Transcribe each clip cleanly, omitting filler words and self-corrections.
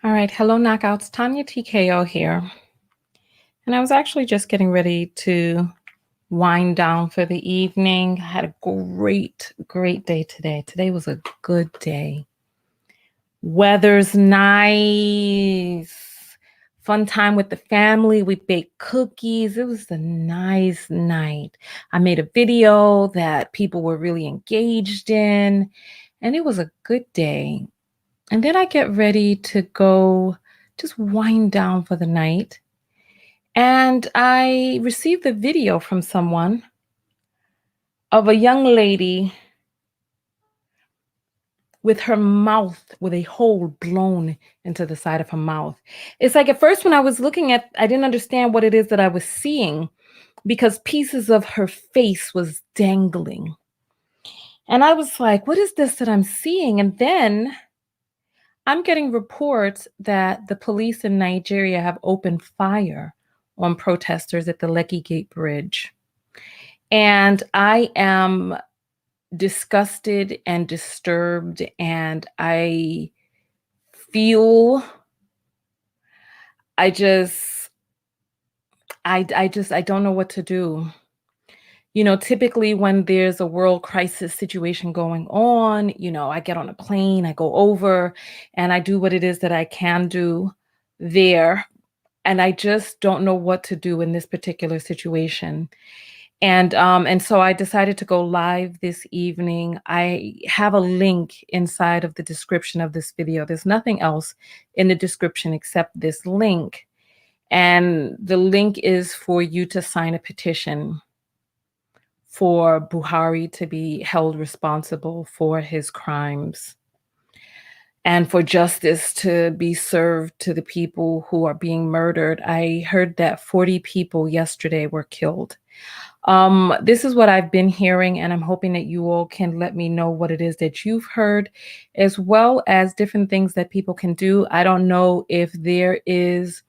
All right, hello knockouts. Tanya TKO here. And I was actually just getting ready to wind down for the evening. I had a great day today. Today was a good day. Weather's nice. Fun time with the family. We baked cookies. It was a nice night. I made a video that people were really engaged in, and it was a good day. And then I get ready to go just wind down for the night. And I received a video from someone of a young lady with her mouth with a hole blown into the side of her mouth. It's like at first when I was looking at, I didn't understand what it is that I was seeing because pieces of her face was dangling. And I was like, what is this that I'm seeing? And then I'm getting reports that the police in Nigeria have opened fire on protesters at the Lekki Gate Bridge. And I am disgusted and disturbed, and feel I just I don't know what to do. Typically when there's a world crisis situation going on, I get on a plane, I go over, and I do what it is that I can do there. And I just don't know what to do in this particular situation. And so I decided to go live this evening. I have a link inside of the description of this video. There's nothing else in the description except this link. And the link is for you to sign a petition for Buhari to be held responsible for his crimes and for justice to be served to the people who are being murdered. I heard that 40 people yesterday were killed. This is what I've been hearing, and I'm hoping that you all can let me know what it is that you've heard, as well as different things that people can do. I don't know if there is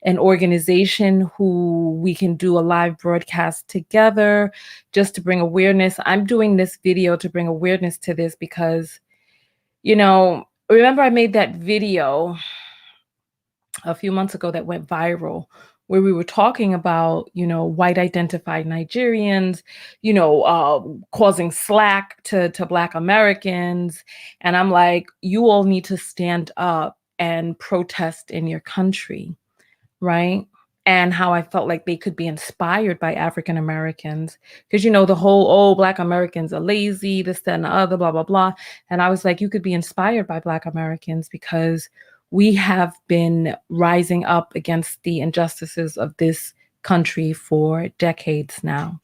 an organization who we can do a live broadcast together just to bring awareness. I'm doing this video to bring awareness to this because, remember I made that video a few months ago that went viral where we were talking about, white identified Nigerians, causing slack to Black Americans. And I'm like, you all need to stand up and protest in your country, right? And how I felt like they could be inspired by African Americans. Because, the whole, oh, Black Americans are lazy, this, that, and the other, blah, blah, blah. And I was like, you could be inspired by Black Americans because we have been rising up against the injustices of this country for decades now.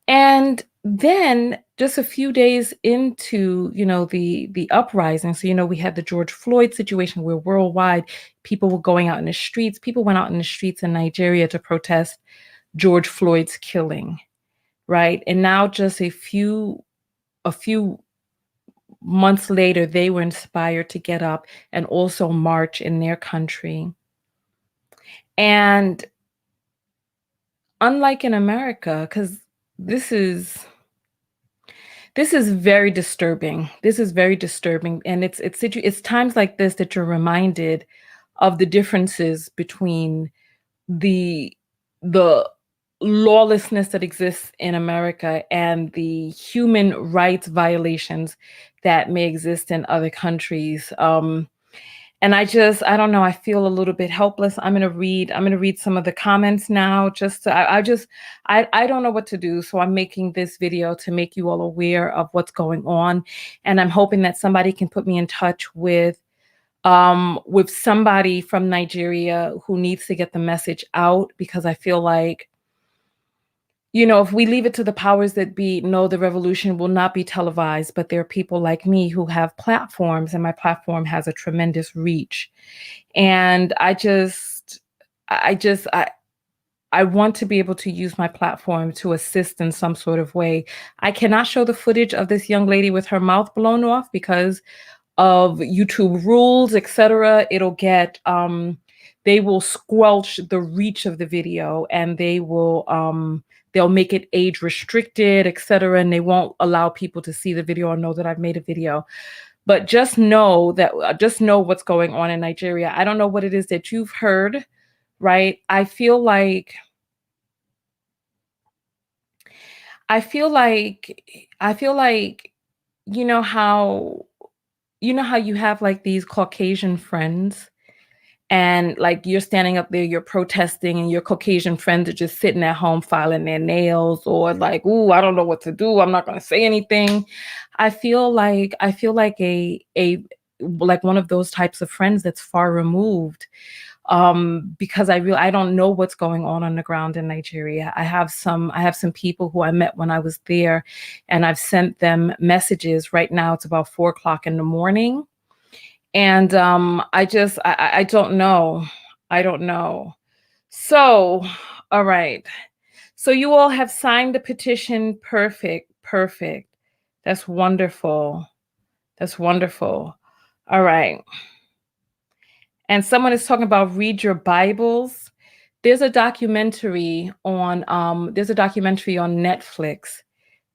And then just a few days into, the uprising, so, we had the George Floyd situation where worldwide people were going out in the streets. People went out in the streets in Nigeria to protest George Floyd's killing, right? And now just a few months later, they were inspired to get up and also march in their country. And unlike in America, because this is very disturbing. This is very disturbing. And it's times like this that you're reminded of the differences between the lawlessness that exists in America and the human rights violations that may exist in other countries. And I don't know, I feel a little bit helpless. I'm gonna read some of the comments now. I don't know what to do. So I'm making this video to make you all aware of what's going on. And I'm hoping that somebody can put me in touch with somebody from Nigeria who needs to get the message out, because I feel like, if we leave it to the powers that be, no, the revolution will not be televised, but there are people like me who have platforms, and my platform has a tremendous reach. And I want to be able to use my platform to assist in some sort of way. I cannot show the footage of this young lady with her mouth blown off because of YouTube rules, etc. It'll get, they will squelch the reach of the video, and they'll make it age restricted, etc. And they won't allow people to see the video or know that I've made a video. But just know what's going on in Nigeria. I don't know what it is that you've heard, right? I feel like you know how you have like these Caucasian friends, and like you're standing up there, you're protesting, and your Caucasian friends are just sitting at home filing their nails, or like, "Ooh, I don't know what to do. I'm not going to say anything." I feel like a like one of those types of friends that's far removed, because I don't know what's going on the ground in Nigeria. I have some people who I met when I was there, and I've sent them messages. Right now it's about 4 o'clock in the morning, and I don't know. I don't know. So, all right. So you all have signed the petition. Perfect. Perfect. That's wonderful. That's wonderful. All right. And someone is talking about read your Bibles. There's a documentary on Netflix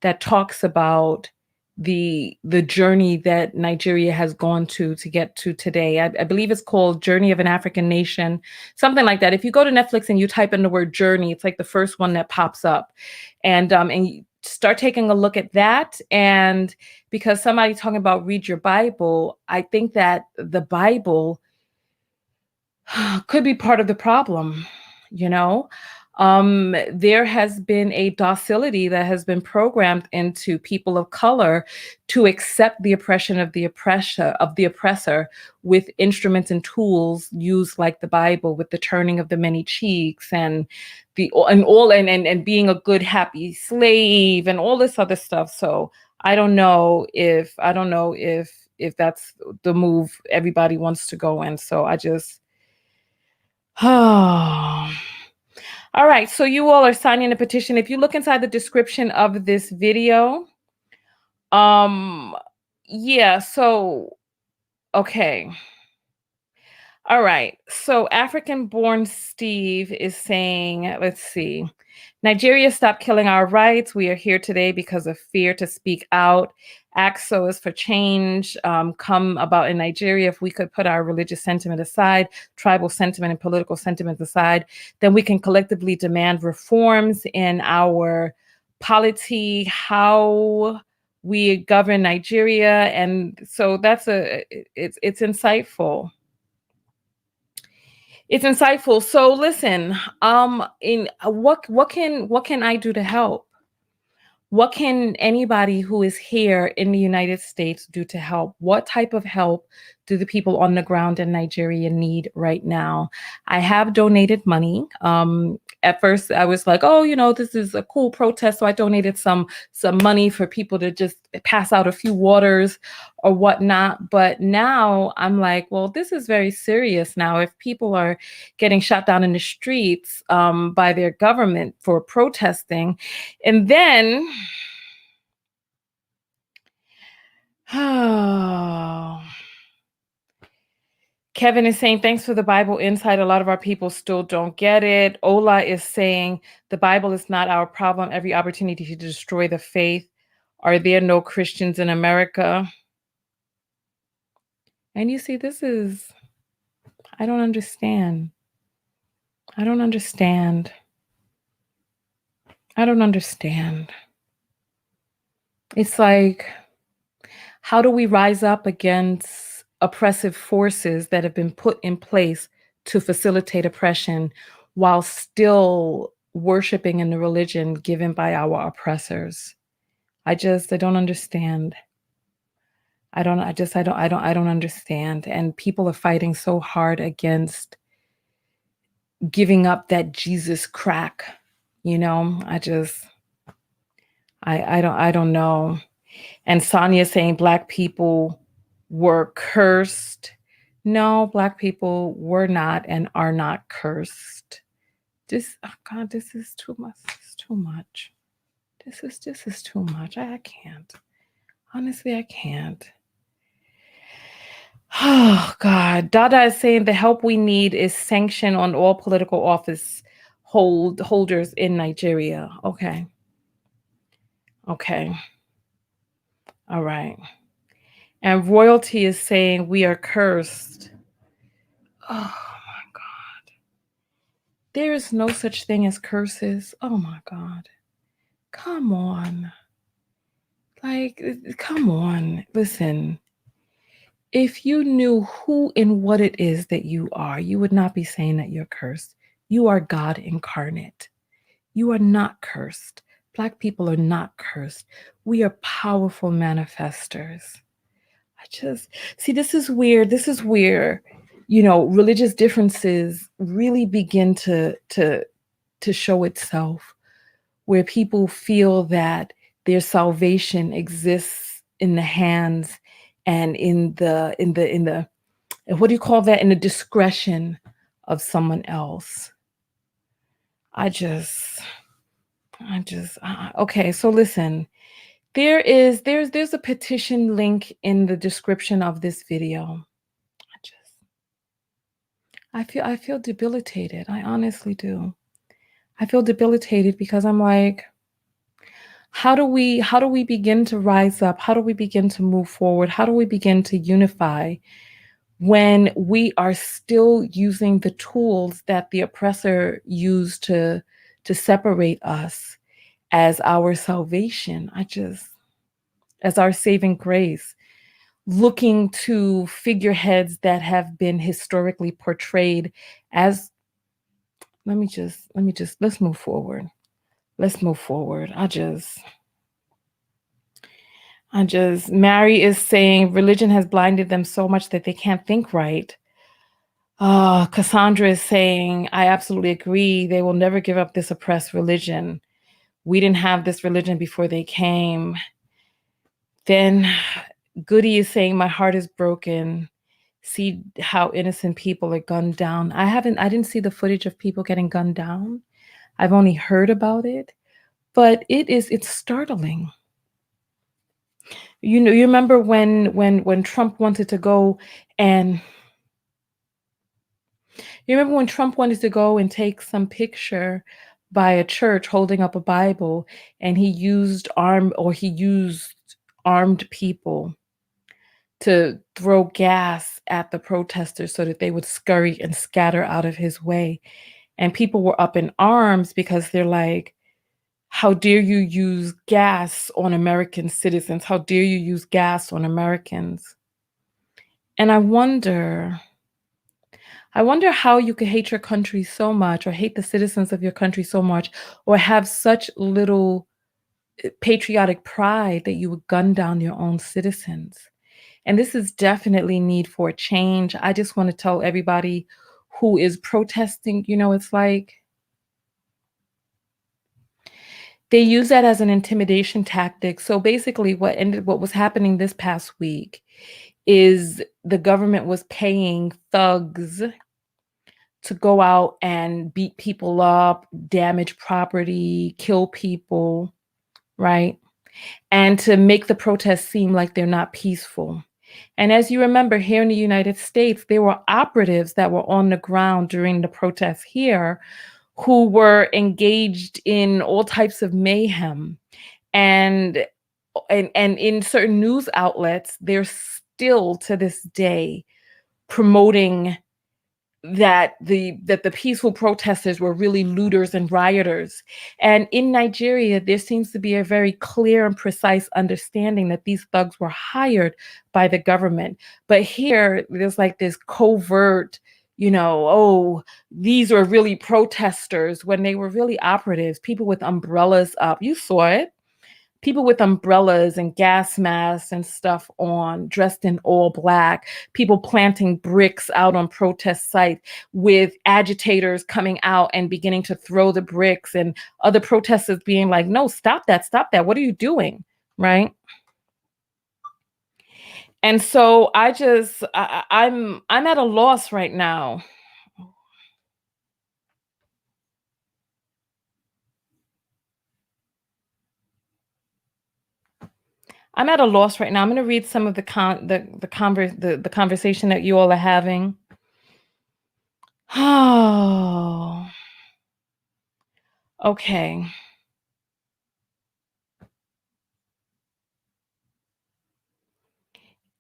that talks about the journey that Nigeria has gone to get to today. I believe it's called Journey of an African Nation, something like that. If you go to Netflix and you type in the word journey, it's like the first one that pops up. And you start taking a look at that. And because somebody talking about read your Bible, I think that the Bible could be part of the problem, you know? There has been a docility that has been programmed into people of color to accept the oppression of the oppressor with instruments and tools used like the Bible, with the turning of the many cheeks, and and being a good happy slave and all this other stuff. So I don't know if that's the move everybody wants to go in. So I just Oh. All right, so you all are signing a petition. If you look inside the description of this video, um, yeah, so okay. All right. So African born Steve is saying, let's see. Nigeria, stop killing our rights. We are here today because of fear to speak out. AXO is for change. Come about in Nigeria. If we could put our religious sentiment aside, tribal sentiment and political sentiments aside, then we can collectively demand reforms in our polity, how we govern Nigeria. And so it's insightful. It's insightful. So listen, in what can I do to help? What can anybody who is here in the United States do to help? What type of help do the people on the ground in Nigeria need right now? I have donated money. At first, I was like, "Oh, this is a cool protest," so I donated some money for people to just pass out a few waters or whatnot. But now I'm like, "Well, this is very serious now. If people are getting shot down in the streets by their government for protesting, and then." Oh. Kevin is saying, thanks for the Bible insight. A lot of our people still don't get it. Ola is saying, the Bible is not our problem. Every opportunity to destroy the faith. Are there no Christians in America? And you see, I don't understand. I don't understand. I don't understand. It's like, how do we rise up against oppressive forces that have been put in place to facilitate oppression while still worshiping in the religion given by our oppressors? I don't understand. I don't understand. And people are fighting so hard against giving up that Jesus crack. I don't know. And Sonia saying Black people were cursed. No, Black people were not and are not cursed. Oh God, this is too much. This is too much. This is too much. I can't. Honestly, I can't. Oh God. Dada is saying the help we need is sanction on all political office holders in Nigeria. Okay. Okay. All right. And royalty is saying we are cursed. Oh my God. There is no such thing as curses. Oh my God. Come on. Like, come on. Listen, if you knew who and what it is that you are, you would not be saying that you're cursed. You are God incarnate. You are not cursed. Black people are not cursed. We are powerful manifestors. I just see this is weird. This is where, religious differences really begin to show itself, where people feel that their salvation exists in the hands and in the what do you call that, in the discretion of someone else. I just okay, so listen, there's a petition link in the description of this video. I just I feel debilitated. I honestly do. I feel debilitated because I'm like, how do we begin to rise up? How do we begin to move forward? How do we begin to unify when we are still using the tools that the oppressor used to separate us as our salvation? As our saving grace, looking to figureheads that have been historically portrayed as, let's move forward. Let's move forward. Mary is saying religion has blinded them so much that they can't think right. Cassandra is saying, I absolutely agree. They will never give up this oppressed religion. We didn't have this religion before they came. Then Goody is saying, my heart is broken. See how innocent people are gunned down. I didn't see the footage of people getting gunned down. I've only heard about it, but it's startling. You remember when Trump wanted to go and take some picture by a church holding up a Bible, and he used armed people to throw gas at the protesters so that they would scurry and scatter out of his way. And people were up in arms because they're like, how dare you use gas on American citizens? How dare you use gas on Americans? And I wonder how you could hate your country so much, or hate the citizens of your country so much, or have such little patriotic pride that you would gun down your own citizens. And this is definitely need for a change. I just want to tell everybody who is protesting, it's like they use that as an intimidation tactic. So basically what was happening this past week is the government was paying thugs to go out and beat people up, damage property, kill people, right? And to make the protests seem like they're not peaceful. And as you remember, here in the United States, there were operatives that were on the ground during the protests here who were engaged in all types of mayhem. And in certain news outlets, they're still to this day promoting that the peaceful protesters were really looters and rioters. And in Nigeria, there seems to be a very clear and precise understanding that these thugs were hired by the government. But here, there's like this covert, oh, these were really protesters when they were really operatives, people with umbrellas up. You saw it. People with umbrellas and gas masks and stuff on, dressed in all black, people planting bricks out on protest sites with agitators coming out and beginning to throw the bricks, and other protesters being like, no, stop that, what are you doing, right? And so I'm at a loss right now. I'm at a loss right now. I'm going to read some of the conversation that you all are having. Oh, okay.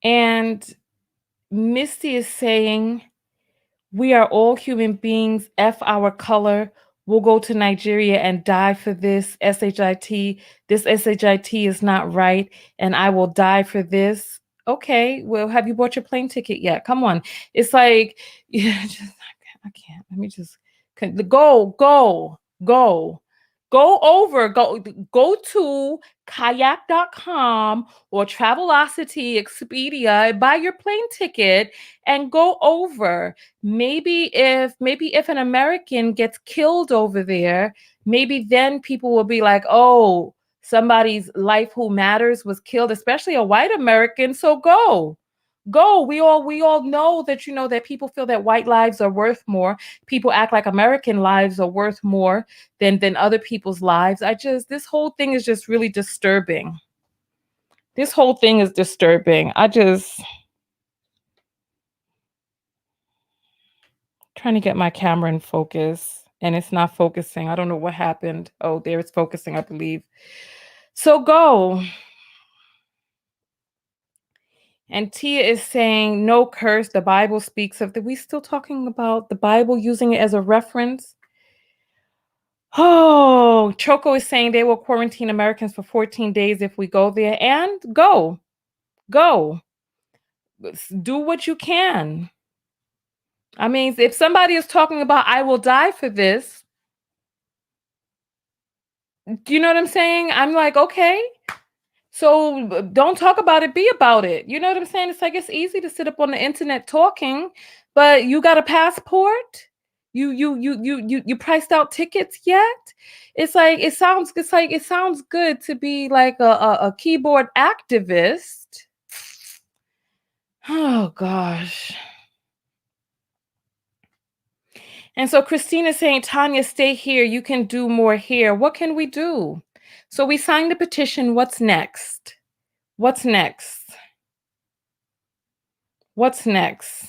And Misty is saying, we are all human beings. F our color. We'll go to Nigeria and die for this SHIT. This SHIT is not right, and I will die for this. Okay, well, have you bought your plane ticket yet? Come on. It's like, yeah, just I can't. Let me just go. Go over, go to kayak.com or Travelocity, Expedia, and buy your plane ticket and go over. Maybe if an American gets killed over there, maybe then people will be like, oh, somebody's life who matters was killed, especially a white American. So go. We all know that, that people feel that white lives are worth more. People act like American lives are worth more than other people's lives. This whole thing is just really disturbing. This whole thing is disturbing. Trying to get my camera in focus and it's not focusing. I don't know what happened. Oh, there it's focusing, I believe. So go. And Tia is saying, no curse. The Bible speaks of that. We still talking about the Bible, using it as a reference. Oh, Choco is saying they will quarantine Americans for 14 days if we go there. And go. Do what you can. I mean, if somebody is talking about, I will die for this, do you know what I'm saying? I'm like, okay. So don't talk about it, be about it. You know what I'm saying? It's like, it's easy to sit up on the internet talking, but you got a passport? You priced out tickets yet? It's like it sounds good to be like a keyboard activist. Oh gosh. And so Christina's saying, Tanya, stay here. You can do more here. What can we do? So we signed the petition. What's next? What's next? What's next?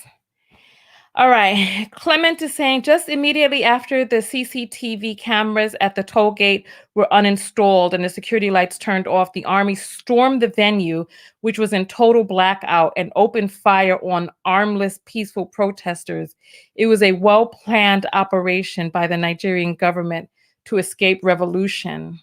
All right. Clement is saying, just immediately after the CCTV cameras at the toll gate were uninstalled and the security lights turned off, the Army stormed the venue, which was in total blackout, and opened fire on armless, peaceful protesters. It was a well-planned operation by the Nigerian government to escape revolution.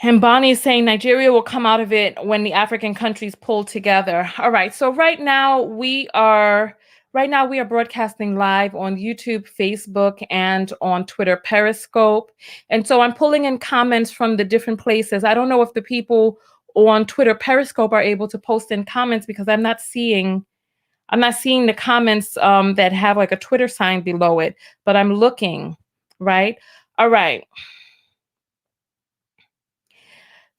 And Bonnie is saying Nigeria will come out of it when the African countries pull together. All right. So right now we are broadcasting live on YouTube, Facebook, and on Twitter Periscope. And so I'm pulling in comments from the different places. I don't know if the people on Twitter Periscope are able to post in comments because I'm not seeing the comments that have like a Twitter sign below it, but I'm looking, right? All right.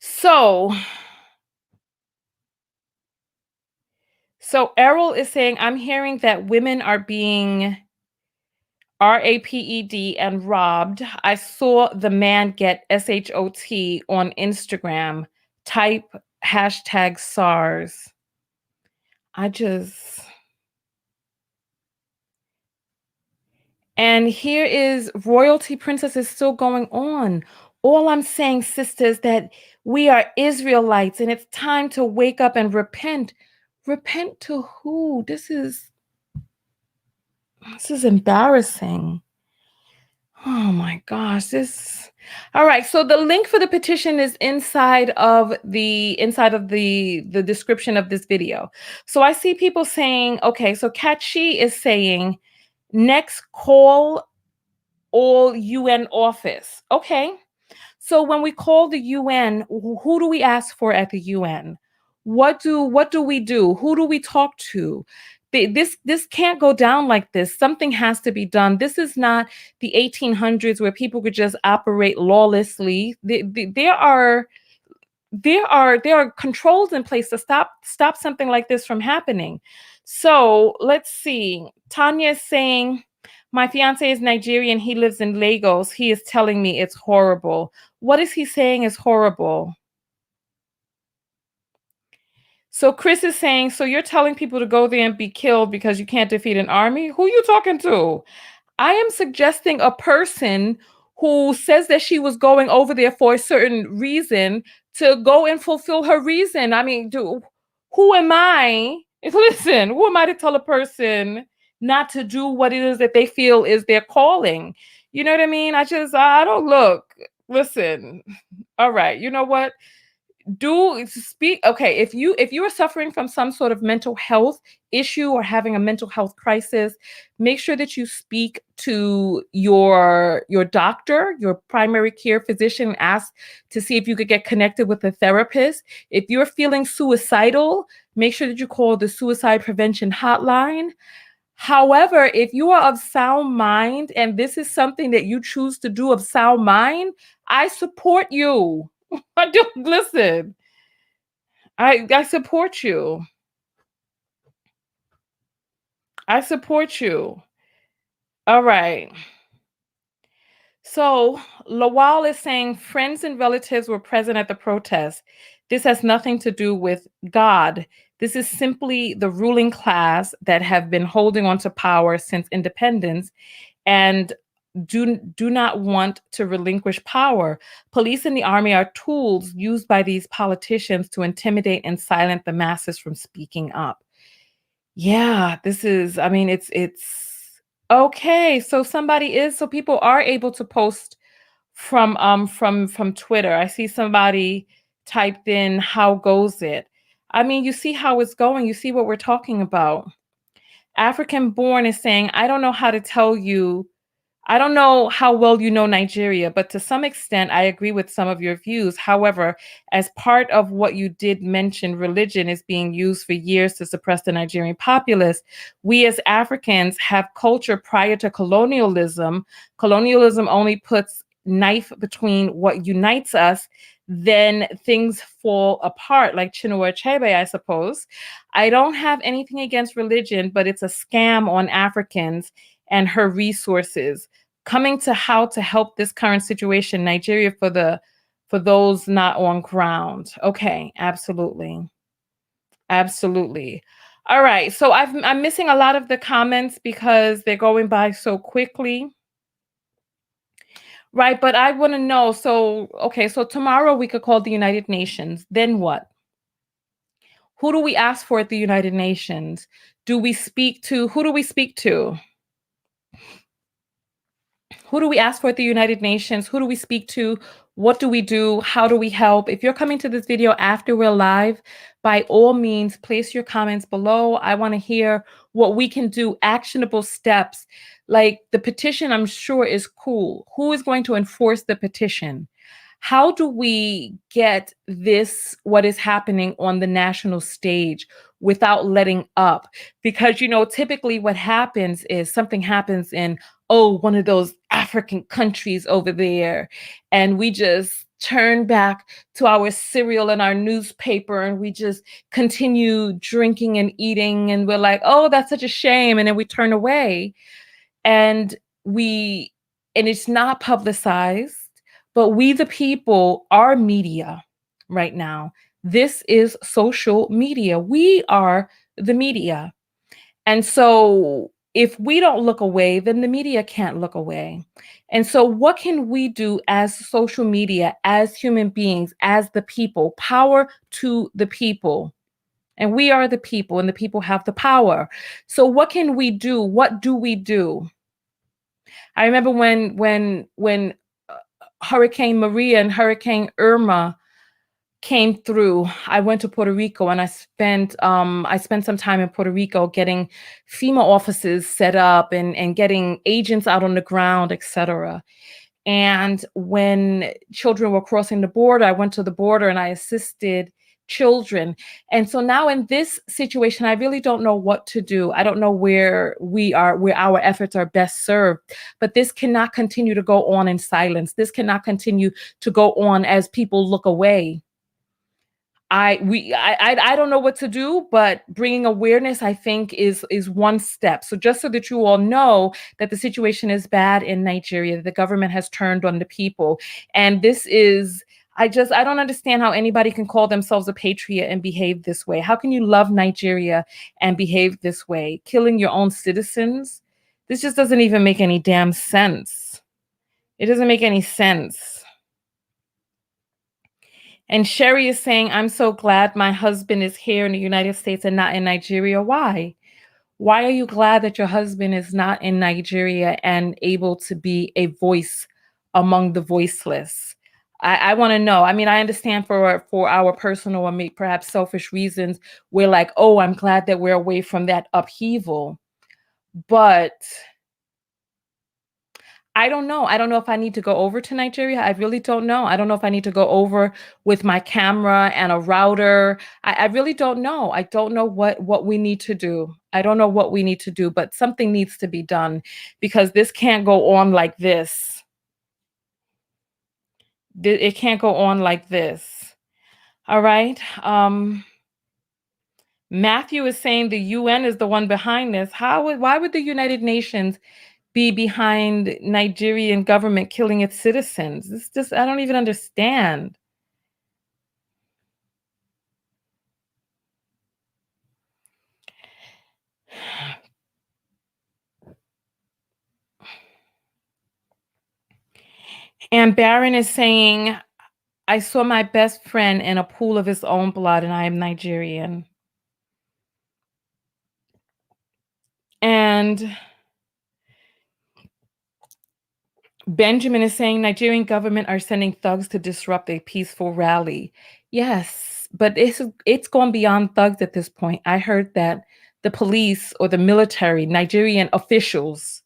So Errol is saying, I'm hearing that women are being raped and robbed. I saw the man get SHOT on Instagram. Type hashtag SARS. And here is Royalty Princess is still going on. All I'm saying, sisters, that we are Israelites and it's time to wake up and repent. Repent to who? This is embarrassing. Oh my gosh, all right. So the link for the petition is inside of the description of this video. So I see people saying, okay, so Kachi is saying, next, call all UN office. Okay. So when we call the UN, who do we ask for at the UN? What do we do? Who do we talk to? This can't go down like this. Something has to be done. This is not the 1800s where people could just operate lawlessly. There are controls in place to stop something like this from happening. So let's see. Tanya is saying, my fiance is Nigerian. He lives in Lagos. He is telling me it's horrible. What is he saying is horrible? So Chris is saying, so you're telling people to go there and be killed because you can't defeat an army? Who are you talking to? I am suggesting a person who says that she was going over there for a certain reason to go and fulfill her reason. I mean, who am I? Listen, who am I to tell a person not to do what it is that they feel is their calling? You know what I mean? I don't look. Listen, all right, you know what? Do speak. Okay, if you are suffering from some sort of mental health issue or having a mental health crisis, make sure that you speak to your doctor, your primary care physician, and ask to see if you could get connected with a therapist. If you're feeling suicidal, make sure that you call the suicide prevention hotline. However, if you are of sound mind and this is something that you choose to do of sound mind, I support you. I do. Listen, I support you. I support you. All right. So Lawal is saying friends and relatives were present at the protest. This has nothing to do with God. This is simply the ruling class that have been holding on to power since independence and do not want to relinquish power. Police and the army are tools used by these politicians to intimidate and silence the masses from speaking up. Yeah, this is, I mean, it's okay. So people are able to post from Twitter. I see somebody typed in how goes it. I mean, you see how it's going. You see what we're talking about. African born is saying, I don't know how to tell you. I don't know how well you know Nigeria, but to some extent, I agree with some of your views. However, as part of what you did mention, religion is being used for years to suppress the Nigerian populace. We as Africans have culture prior to colonialism. Colonialism only puts knife between what unites us, then things fall apart, like Chinua Achebe, I suppose. I don't have anything against religion, but it's a scam on Africans and her resources. Coming to how to help this current situation, Nigeria for those not on ground. Okay, absolutely. Absolutely. All right. So I'm missing a lot of the comments because they're going by so quickly. Right, but I want to know. So, okay, so tomorrow we could call the United Nations. Then what? Who do we ask for at the United Nations? Who do we speak to? Who do we ask for at the United Nations? Who do we speak to? What do we do? How do we help? If you're coming to this video after we're live, by all means, place your comments below. I want to hear what we can do, actionable steps. Like the petition, I'm sure is cool. Who is going to enforce the petition? How do we get this, what is happening on the national stage without letting up? Because, typically what happens is something happens in, one of those African countries over there, and we just turn back to our cereal and our newspaper and we just continue drinking and eating, and we're like, oh, that's such a shame. And then we turn away and it's not publicized. But we, the people, are media right now. This is social media. We are the media. And so if we don't look away, then the media can't look away. And so what can we do as social media, as human beings, as the people? Power to the people. And we are the people, and the people have the power. So what can we do? What do we do? I remember when Hurricane Maria and Hurricane Irma came through, I went to Puerto Rico and I spent some time in Puerto Rico getting FEMA offices set up and getting agents out on the ground, etc. And when children were crossing the border, I went to the border and I assisted children. And so now in this situation, I really don't know what to do. I don't know where our efforts are best served. But this cannot continue to go on in silence. This cannot continue to go on as people look away. I don't know what to do, but bringing awareness, I think, is one step. So just so that you all know that the situation is bad in Nigeria, the government has turned on the people, and this is. I don't understand how anybody can call themselves a patriot and behave this way. How can you love Nigeria and behave this way? Killing your own citizens? This just doesn't even make any damn sense. It doesn't make any sense. And Sherry is saying, I'm so glad my husband is here in the United States and not in Nigeria. Why? Why are you glad that your husband is not in Nigeria and able to be a voice among the voiceless? I want to know. I mean, I understand for our personal or perhaps selfish reasons, we're like, oh, I'm glad that we're away from that upheaval. But I don't know. I don't know if I need to go over to Nigeria. I really don't know. I don't know if I need to go over with my camera and a router. I really don't know. I don't know what we need to do. I don't know what we need to do, but something needs to be done because this can't go on like this. It can't go on like this. All right. Matthew is saying the UN is the one behind this. Why would the United Nations be behind Nigerian government killing its citizens? This just I don't even understand. And Baron is saying, I saw my best friend in a pool of his own blood, and I am Nigerian. And Benjamin is saying Nigerian government are sending thugs to disrupt a peaceful rally. Yes, but it's gone beyond thugs at this point. I heard that the police or the military, Nigerian officials,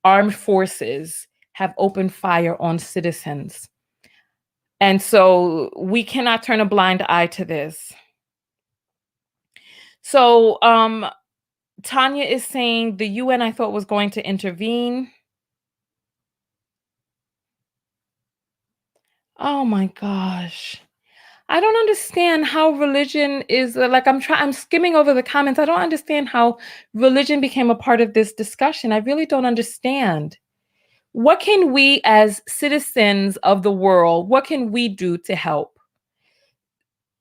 armed forces have opened fire on citizens. And so we cannot turn a blind eye to this. So Tanya is saying the UN I thought was going to intervene. Oh my gosh. I don't understand how religion is like I'm skimming over the comments. I don't understand how religion became a part of this discussion. I really don't understand. What can we as citizens of the world, what can we do to help?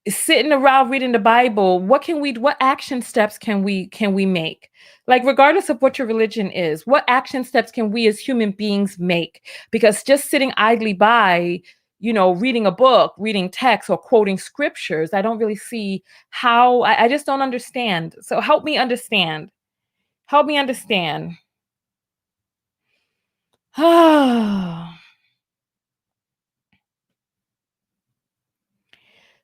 Sitting around reading the Bible, what action steps can we make? Like regardless of what your religion is, what action steps can we as human beings make? Because just sitting idly by, reading a book, reading text or quoting scriptures, I don't really see how I just don't understand. So help me understand. Help me understand.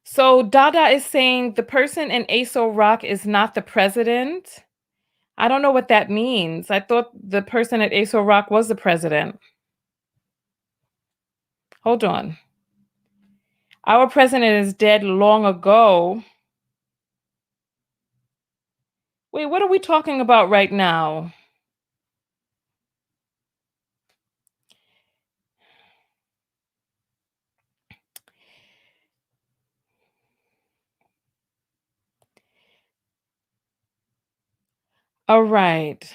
So Dada is saying the person in ASO Rock is not the president. I don't know what that means. I thought the person at ASO Rock was the president. Hold on. Our president is dead long ago. Wait, what are we talking about right now? All right.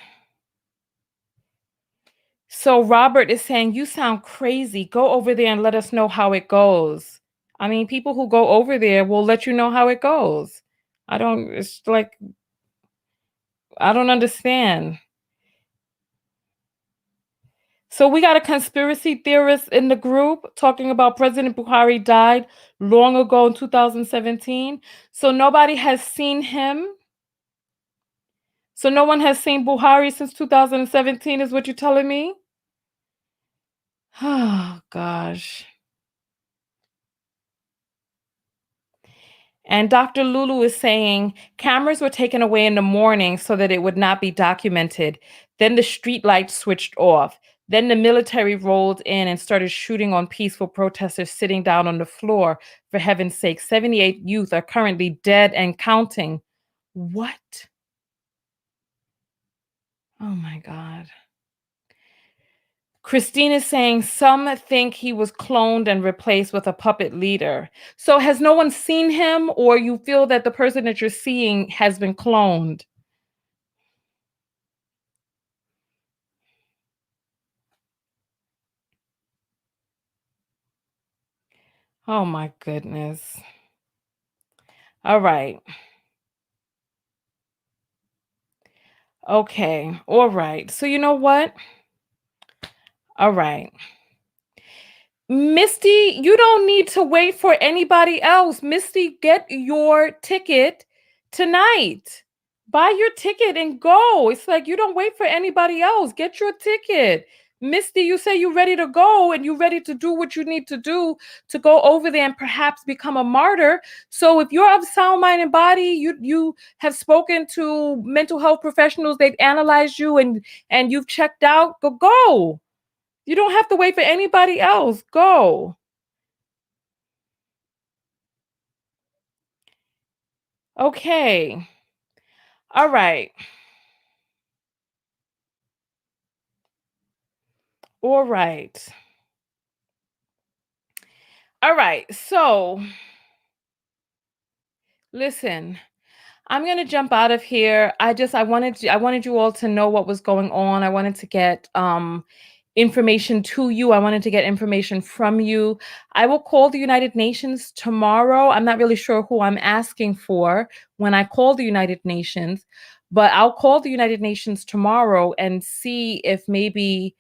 So Robert is saying, you sound crazy. Go over there and let us know how it goes. I mean, people who go over there will let you know how it goes. It's like, I don't understand. So we got a conspiracy theorist in the group talking about President Buhari died long ago in 2017. So nobody has seen him. So no one has seen Buhari since 2017 is what you're telling me? Oh, gosh. And Dr. Lulu is saying cameras were taken away in the morning so that it would not be documented. Then the street lights switched off. Then the military rolled in and started shooting on peaceful protesters sitting down on the floor. For heaven's sake, 78 youth are currently dead and counting. What? Oh my God. Christine is saying some think he was cloned and replaced with a puppet leader. So has no one seen him, or you feel that the person that you're seeing has been cloned? Oh my goodness. All right. Okay. All right. So you know what? All right. Misty, you don't need to wait for anybody else. Misty, get your ticket tonight. Buy your ticket and go. It's like you don't wait for anybody else. Get your ticket. Misty, you say you're ready to go and you're ready to do what you need to do to go over there and perhaps become a martyr. So if you're of sound mind and body, you have spoken to mental health professionals, they've analyzed you and you've checked out, go. You don't have to wait for anybody else. Go. Okay. All right. All right. All right. So, listen, I'm going to jump out of here. I wanted you all to know what was going on. I wanted to get information to you. I wanted to get information from you. I will call the United Nations tomorrow. I'm not really sure who I'm asking for when I call the United Nations, but I'll call the United Nations tomorrow and see if maybe,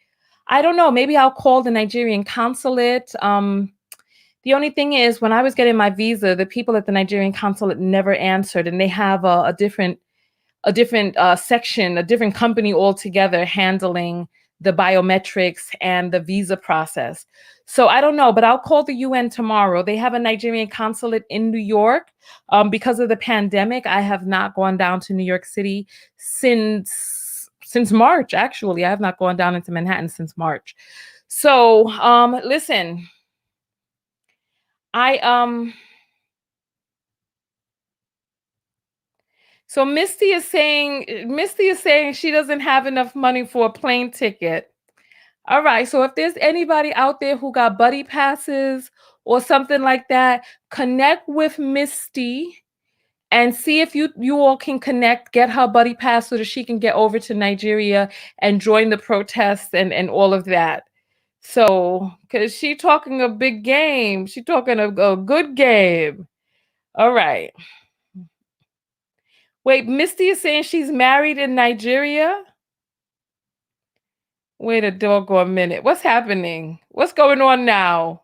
I don't know, maybe I'll call the Nigerian consulate. The only thing is, when I was getting my visa, the people at the Nigerian consulate never answered, and they have a different section, a different company altogether handling the biometrics and the visa process. So I don't know, but I'll call the UN tomorrow. They have a Nigerian consulate in New York. Because of the pandemic, I have not gone down to New York City since March. Actually, I have not gone down into Manhattan since March. So listen, I so Misty is saying she doesn't have enough money for a plane ticket. All right. So if there's anybody out there who got buddy passes or something like that, connect with Misty and see if you all can connect, get her buddy pass so that she can get over to Nigeria and join the protests and all of that. So, because she talking a big game, she talking a good game. All right. Wait, Misty is saying she's married in Nigeria? Wait a doggone minute. What's happening? What's going on now?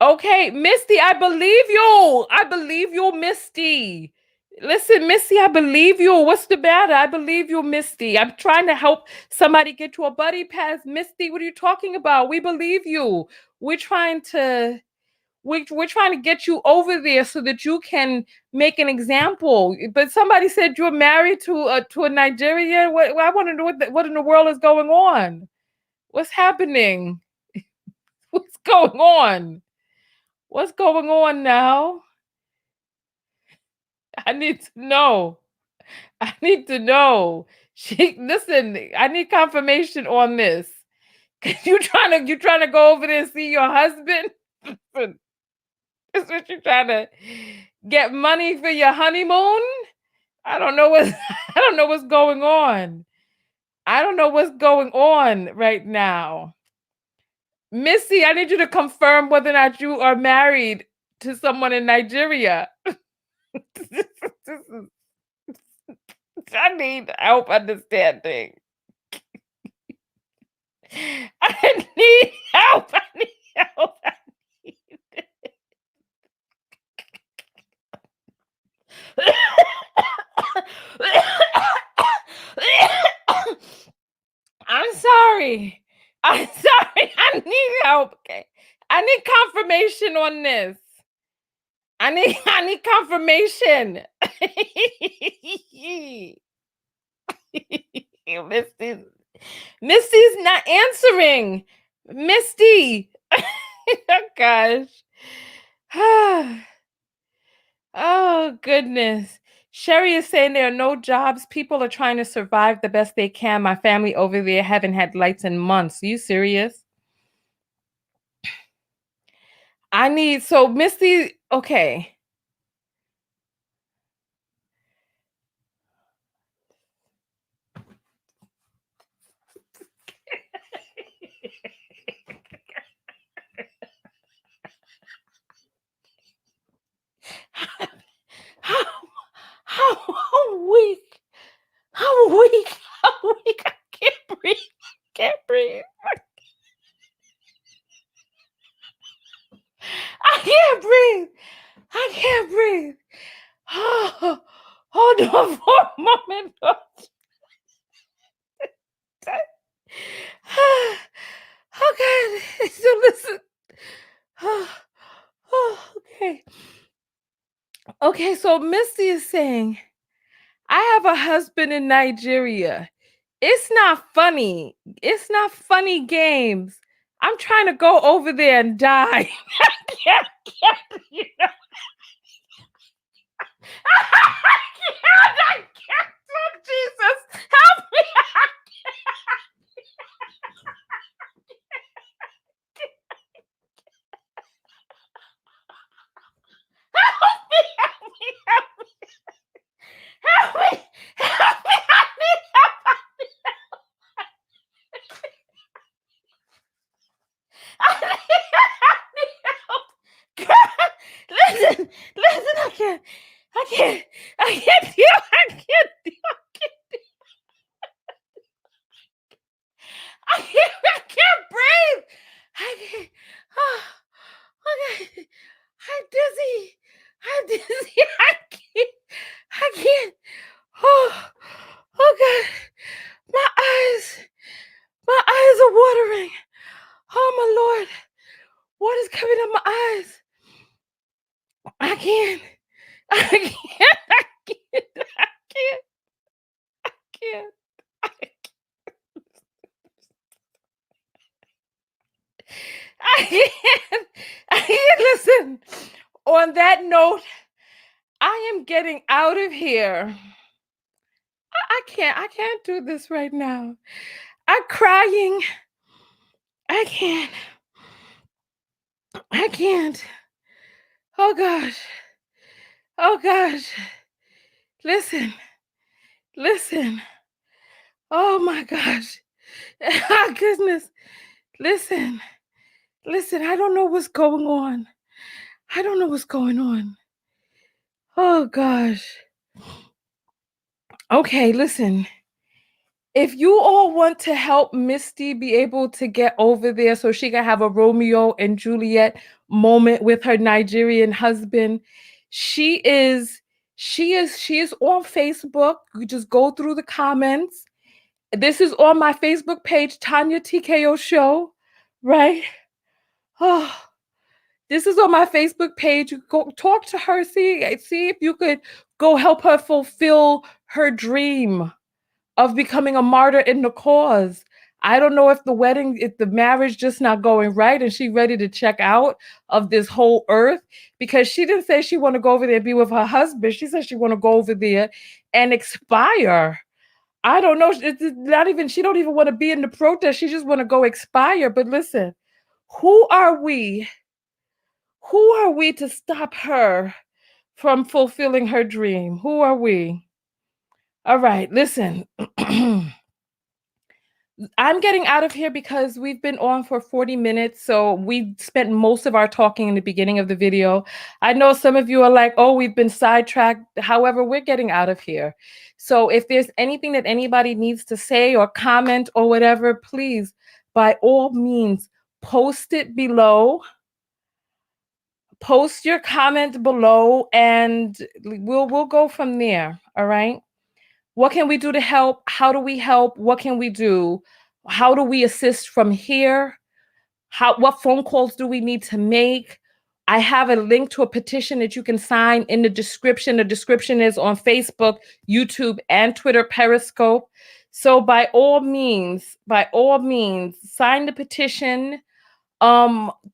Okay, Misty, I believe you. I believe you, Misty. Listen, Misty, I believe you. What's the matter? I believe you, Misty. I'm trying to help somebody get to a buddy pass. Misty, what are you talking about? We believe you. We're trying to we're trying to get you over there so that you can make an example. But somebody said you're married to a Nigerian. I want to know what in the world is going on. What's happening? What's going on? What's going on now? I need to know. I need to know. Listen, I need confirmation on this. You trying to go over there and see your husband? Is what you trying to get money for your honeymoon? I don't know what I don't know what's going on. I don't know what's going on right now. Missy, I need you to confirm whether or not you are married to someone in Nigeria. I need help understanding. I need help. I need help. I'm sorry. I'm sorry. I need help. Okay. I need confirmation on this. I need confirmation. Misty's Misty's not answering. Misty. Oh gosh. Oh goodness. Sherry is saying there are no jobs. People are trying to survive the best they can. My family over there haven't had lights in months. Are you serious? So Misty, okay. How how weak? How weak? How weak? I can't breathe. Can't breathe. can't breathe. I can't breathe. Oh, hold on for a moment. Okay, so listen. Okay. Okay, so Misty is saying, I have a husband in Nigeria. It's not funny. It's not funny games. I'm trying to go over there and die. I can't, you know. I can't. Oh, Jesus, help me. Help me, help me, help me. Help me, help me, I need help. I need help. God, listen, I can't deal, I can't deal. I can't breathe. I can't. Oh, okay. I'm dizzy. I'm dizzy. I can't. Oh, oh God. My eyes are watering. Oh my Lord. What is coming up my eyes? I can't. I can't. I can't. I can't. I can't. I can't. I can't. Listen. On that note, I am getting out of here. I can't do this right now. I'm crying. I can't. I can't. Oh gosh. Oh gosh. Listen. Listen. Oh my gosh. Oh goodness. Listen. Listen, I don't know what's going on. I don't know what's going on. Oh gosh. Okay, listen. If you all want to help Misty be able to get over there so she can have a Romeo and Juliet moment with her Nigerian husband, she is on Facebook. You just go through the comments. This is on my Facebook page, Tanya TKO Show, right? Oh, this is on my Facebook page. You go talk to her, see if you could go help her fulfill her dream of becoming a martyr in the cause. I don't know if the marriage just not going right and she ready to check out of this whole earth, because she didn't say she want to go over there and be with her husband. She said she want to go over there and expire. I don't know. It's not even, she don't even want to be in the protest. She just want to go expire. But listen, who are we? Who are we to stop her from fulfilling her dream? Who are we? All right, listen. I'm getting out of here because we've been on for 40 minutes. So we spent most of our talking in the beginning of the video. I know some of you are like, oh, we've been sidetracked. However, we're getting out of here. So if there's anything that anybody needs to say or comment or whatever, please, by all means, post it below. Post your comment below and we'll go from there. All right. What can we do to help? How do we help? What can we do? How do we assist from here? What phone calls do we need to make? I have a link to a petition that you can sign in the description. The description is on Facebook, YouTube, and Twitter Periscope. So by all means, sign the petition.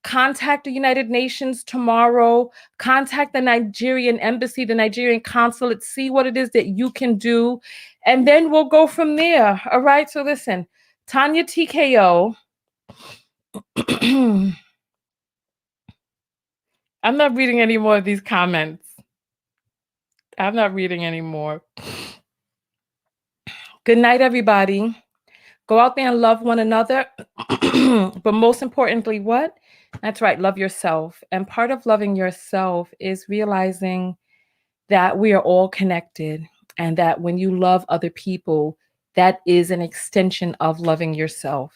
Contact the United Nations tomorrow. Contact the Nigerian embassy, the Nigerian consulate, see what it is that you can do, and then we'll go from there. All right, so listen, Tanya TKO. I'm not reading any more of these comments. I'm not reading anymore. Good night, everybody. Go out there and love one another. But most importantly, what? That's right, love yourself. And part of loving yourself is realizing that we are all connected and that when you love other people, that is an extension of loving yourself.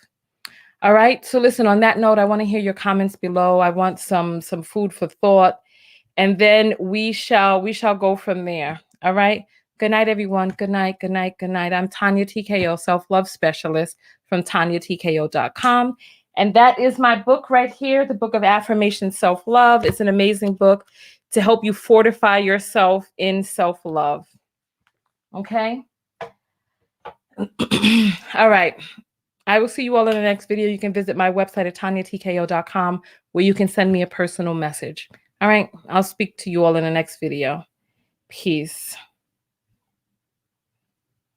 All right. So listen, on that note, I want to hear your comments below. I want some food for thought. And then we shall go from there. All right. Good night, everyone. Good night. Good night. Good night. I'm Tanya TKO, self-love specialist from TanyaTKO.com. And that is my book right here, the Book of Affirmation Self-Love. It's an amazing book to help you fortify yourself in self-love. Okay. All right. I will see you all in the next video. You can visit my website at TanyaTKO.com where you can send me a personal message. All right. I'll speak to you all in the next video. Peace.